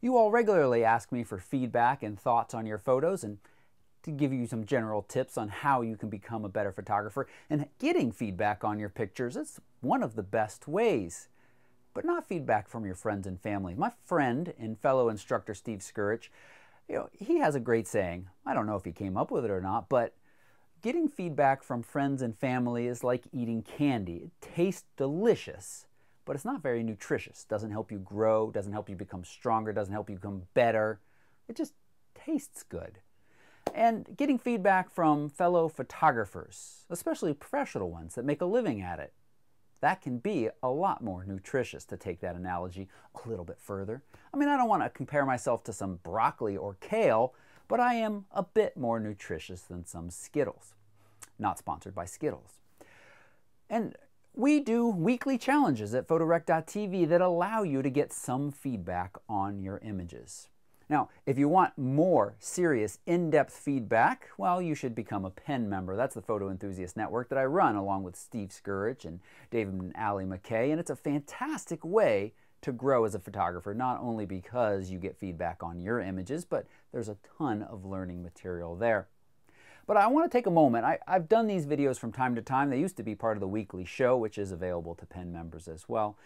You all regularly ask me for feedback and thoughts on your photos and to give you some general tips on how you can become a better photographer. And getting feedback on your pictures is one of the best ways, but not feedback from your friends and family. My friend and fellow instructor Steve Skurich, he has a great saying. I don't know if he came up with it or not, but getting feedback from friends and family is like eating candy. It tastes delicious, but it's not very nutritious. Doesn't help you grow, doesn't help you become stronger, doesn't help you become better. It just tastes good. And getting feedback from fellow photographers, especially professional ones that make a living at it, that can be a lot more nutritious, to take that analogy a little bit further. I mean, I don't want to compare myself to some broccoli or kale, but I am a bit more nutritious than some Skittles. Not sponsored by Skittles. And we do weekly challenges at Photorec.tv that allow you to get some feedback on your images. Now, if you want more serious, in-depth feedback, well, you should become a PEN member. That's the Photo Enthusiast Network that I run along with Steve Skurich and David and Allie McKay, and it's a fantastic way to grow as a photographer, not only because you get feedback on your images, but there's a ton of learning material there. But I want to take a moment. I've done these videos from time to time. They used to be part of the weekly show, which is available to PEN members as well.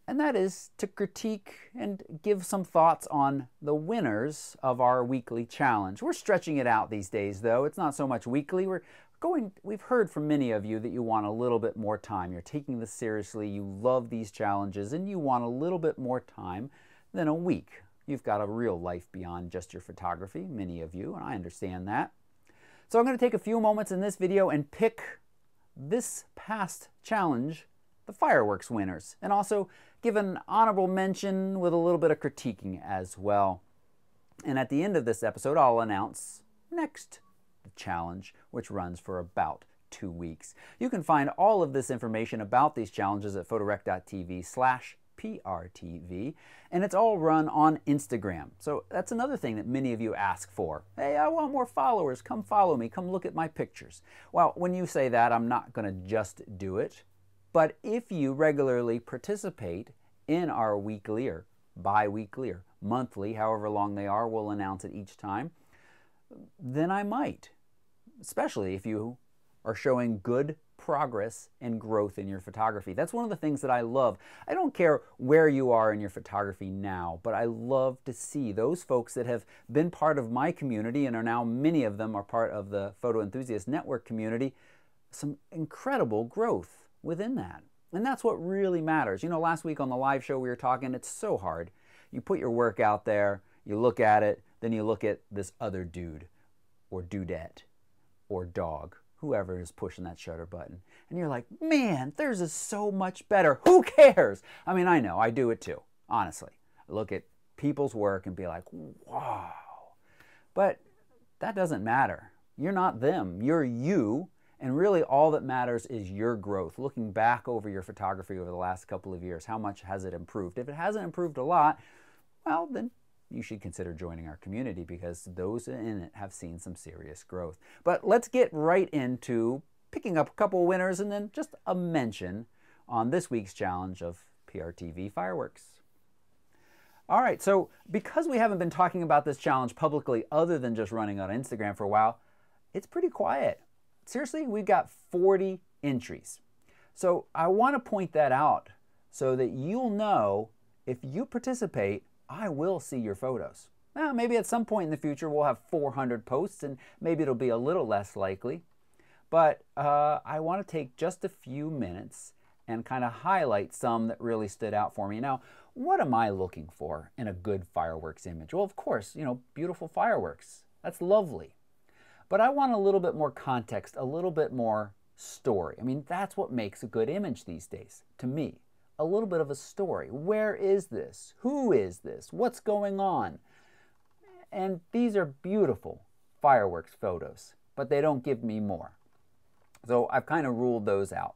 And that is to critique and give some thoughts on the winners of our weekly challenge. We're stretching it out these days, though. It's not so much weekly. We've heard from many of you that you want a little bit more time. You're taking this seriously. You love these challenges, and you want a little bit more time than a week. You've got a real life beyond just your photography, many of you, and I understand that. So I'm going to take a few moments in this video and pick this past challenge, the fireworks winners, and also give an honorable mention with a little bit of critiquing as well. And at the end of this episode, I'll announce next challenge, which runs for about 2 weeks. You can find all of this information about these challenges at photorec.tv/PRTV, and it's all run on Instagram. So that's another thing that many of you ask for. Hey, I want more followers. Come follow me. Come look at my pictures. Well, when you say that, I'm not going to just do it. But if you regularly participate in our weekly or bi-weekly or monthly, however long they are, we'll announce it each time, then I might, especially if you are showing good progress and growth in your photography. That's one of the things that I love. I don't care where you are in your photography now, but I love to see those folks that have been part of my community, and are now, many of them are part of the Photo Enthusiast Network community, some incredible growth within that. And that's what really matters. You know, last week on the live show we were talking, it's so hard. You put your work out there, you look at it, then you look at this other dude or dudette or dog, whoever is pushing that shutter button, and you're like, man, theirs is so much better. Who cares? I mean, I know, I do it too, honestly. I look at people's work and be like, wow. But that doesn't matter. You're not them, you're you. And really all that matters is your growth. Looking back over your photography over the last couple of years, how much has it improved? If it hasn't improved a lot, well, then you should consider joining our community, because those in it have seen some serious growth. But let's get right into picking up a couple winners and then just a mention on this week's challenge of PRTV fireworks. All right, so because we haven't been talking about this challenge publicly other than just running on Instagram for a while, it's pretty quiet. Seriously, we've got 40 entries. So I want to point that out so that you'll know if you participate, I will see your photos. Now, maybe at some point in the future we'll have 400 posts and maybe it'll be a little less likely. But I want to take just a few minutes and kind of highlight some that really stood out for me. Now, what am I looking for in a good fireworks image? Well, of course, you know, beautiful fireworks. That's lovely. But I want a little bit more context, a little bit more story. I mean, that's what makes a good image these days, to me. A little bit of a story. Where is this? Who is this? What's going on? And these are beautiful fireworks photos, but they don't give me more. So I've kind of ruled those out.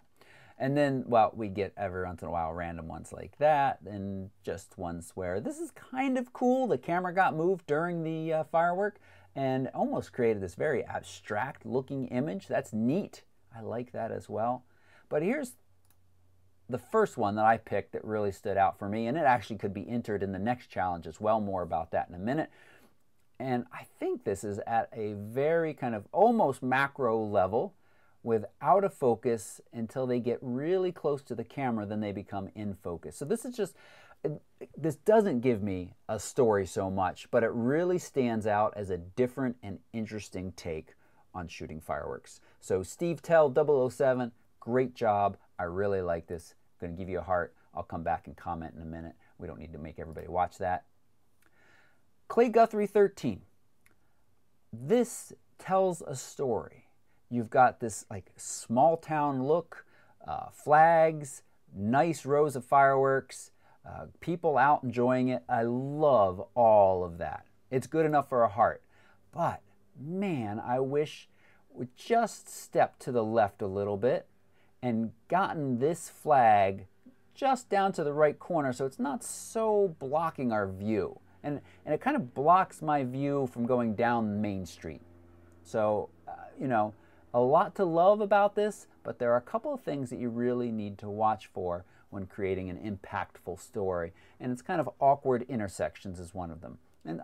And then, well, we get every once in a while random ones like that, and just ones where this is kind of cool. The camera got moved during the firework and almost created this very abstract looking image. That's neat. I like that as well. But here's the first one that I picked that really stood out for me, and it actually could be entered in the next challenge as well. More about that in a minute. And I think this is at a very kind of almost macro level with out of focus until they get really close to the camera, then they become in focus. So this is just, this doesn't give me a story so much, but it really stands out as a different and interesting take on shooting fireworks. So Steve Tell 007, great job. I really like this. I'm going to give you a heart. I'll come back and comment in a minute. We don't need to make everybody watch that. Clay Guthrie 13. This tells a story. You've got this like small town look, flags, nice rows of fireworks, people out enjoying it. I love all of that. It's good enough for a heart. But man, I wish we just stepped to the left a little bit and gotten this flag just down to the right corner so it's not so blocking our view. And it kind of blocks my view from going down Main Street. So, you know, a lot to love about this, but there are a couple of things that you really need to watch for when creating an impactful story. And it's kind of awkward intersections is one of them. And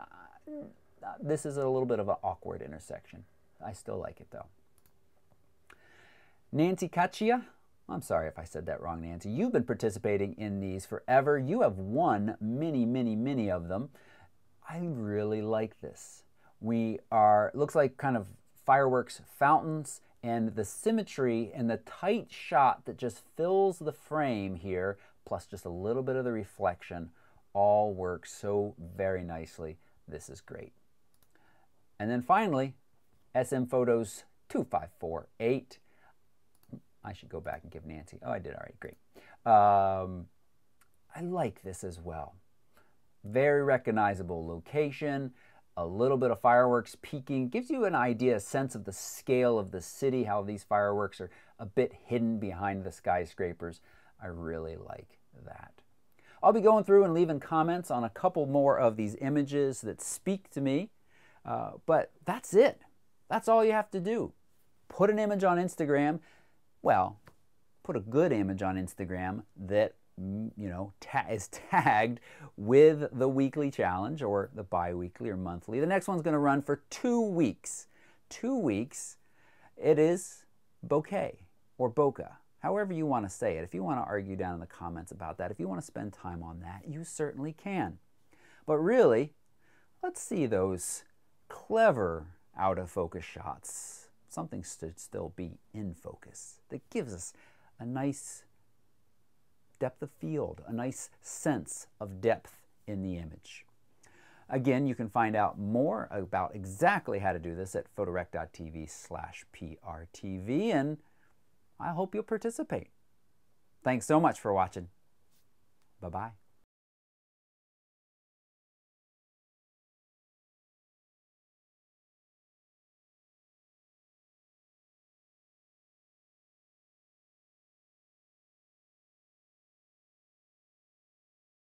this is a little bit of an awkward intersection. I still like it though. Nancy Kachia, I'm sorry if I said that wrong, Nancy. You've been participating in these forever. You have won many, many, many of them. I really like this. Looks like kind of fireworks fountains, and the symmetry and the tight shot that just fills the frame here, plus just a little bit of the reflection, all work so very nicely. This is great. And then finally, SM Photos 2548. I should go back and give Nancy. Oh, I did. All right, great. I like this as well. Very recognizable location, a little bit of fireworks peeking. Gives you an idea, a sense of the scale of the city, how these fireworks are a bit hidden behind the skyscrapers. I really like that. I'll be going through and leaving comments on a couple more of these images that speak to me, but that's it. That's all you have to do. Put an image on Instagram. Well, put a good image on Instagram that, you know, is tagged with the weekly challenge or the bi-weekly or monthly. The next one's going to run for 2 weeks. 2 weeks. It is bokeh or bokeh, however you want to say it. If you want to argue down in the comments about that, if you want to spend time on that, you certainly can. But really, let's see those clever out of focus shots. Something should still be in focus that gives us a nice depth of field, a nice sense of depth in the image. Again, you can find out more about exactly how to do this at photorec.tv/PRTV, and I hope you'll participate. Thanks so much for watching. Bye-bye.